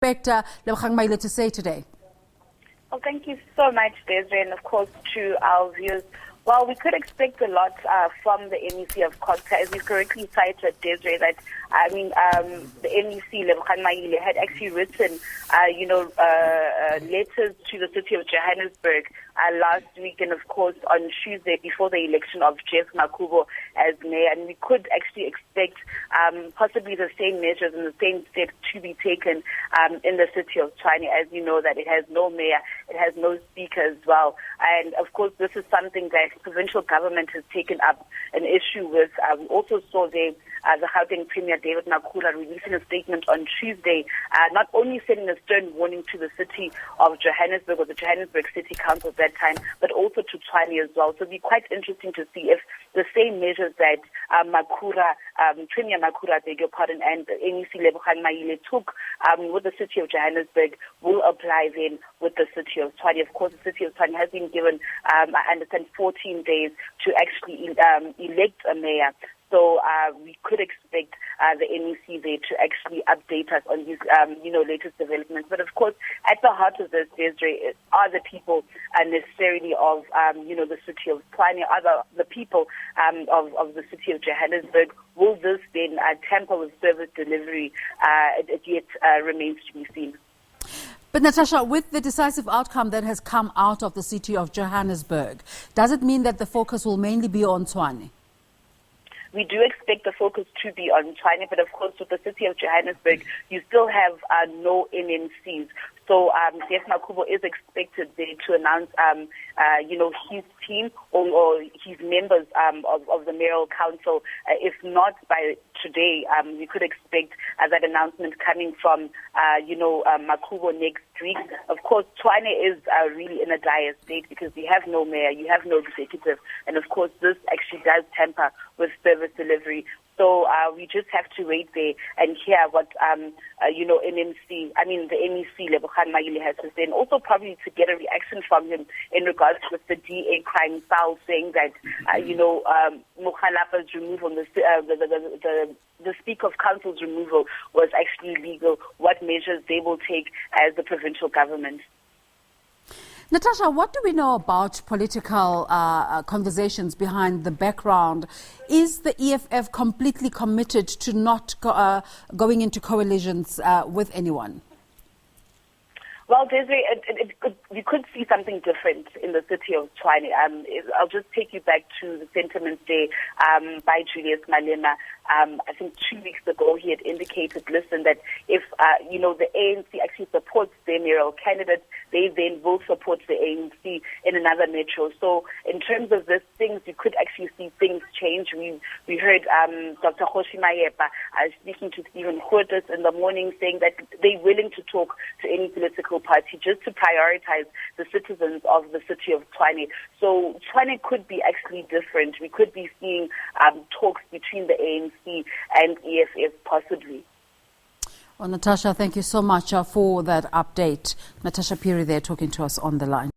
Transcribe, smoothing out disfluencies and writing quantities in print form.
Reprter Lebogang Maile to say today? Well, thank you so much, Desiree, and of course to our viewers. Well, we could expect a lot from the MEC of COGTA, as you correctly cited, Desiree, that the MEC Lebogang Maile had actually written, letters to the city of Johannesburg last week, and of course on Tuesday before the election of Jeff Makubo as mayor, and we could actually expect possibly the same measures and the same steps to be taken in the city of Tshwane. As you know, that it has no mayor, it has no speaker as well, and of course this is something that provincial government has taken up an issue with. We also saw the Gauteng Premier David Makhura releasing a statement on Tuesday, not only sending a stern warning to the city of Johannesburg or the Johannesburg City Council at that time, but also to Tshwane as well. So it'll be quite interesting to see if the same measures that Premier Makhura, beg your pardon, and MEC Lebogang Maile took with the city of Johannesburg will apply then with the city of Tshwane. Of course, the city of Tshwane has been given, I understand, 14 days to actually elect a mayor. So we could expect the MEC there to actually update us on these, latest developments. But of course, at the heart of this, Desiree, are the people necessarily of, the city of Tshwane, are the people of the city of Johannesburg. Will this then tamper with service delivery? It yet remains to be seen. But Natasha, with the decisive outcome that has come out of the city of Johannesburg, does it mean that the focus will mainly be on Tshwane? We do expect the focus to be on Tshwane, but of course with the city of Johannesburg, you still have no NMCs. So Jeff Makubo is expected there to announce, his team or his members of the mayoral council. If not by today, we could expect that announcement coming from, Makubo next week. Of course, Tshwane is really in a dire state because you have no mayor, you have no executive, and of course this actually does tamper with service delivery. So we just have to wait there and hear what, the MEC Lebogang Maile has to say, and also probably to get a reaction from him in regards with the DA crime file, saying that, Mokhalapa's removal, the Speaker of Council's removal was actually legal, what measures they will take as the provincial government. Natasha, what do we know about political conversations behind the background? Is the EFF completely committed to not going into coalitions with anyone? Well, Desiree, we could see something different in the city of Tshwane. I'll just take you back to the Sentiments Day by Julius Malema. I think 2 weeks ago he had indicated, listen, that if, the ANC actually supports their mayoral candidate, they then will support the ANC in another metro. So in terms of these things, you could actually see things change. We heard Dr. Mayepa speaking to Stephen Curtis in the morning saying that they're willing to talk to any political party just to prioritize the citizens of the city of Tshwane. So Tshwane could be actually different. We could be seeing talks between the ANC and EFF possibly. Well, Natasha, thank you so much for that update. Natasha Phiri there talking to us on the line.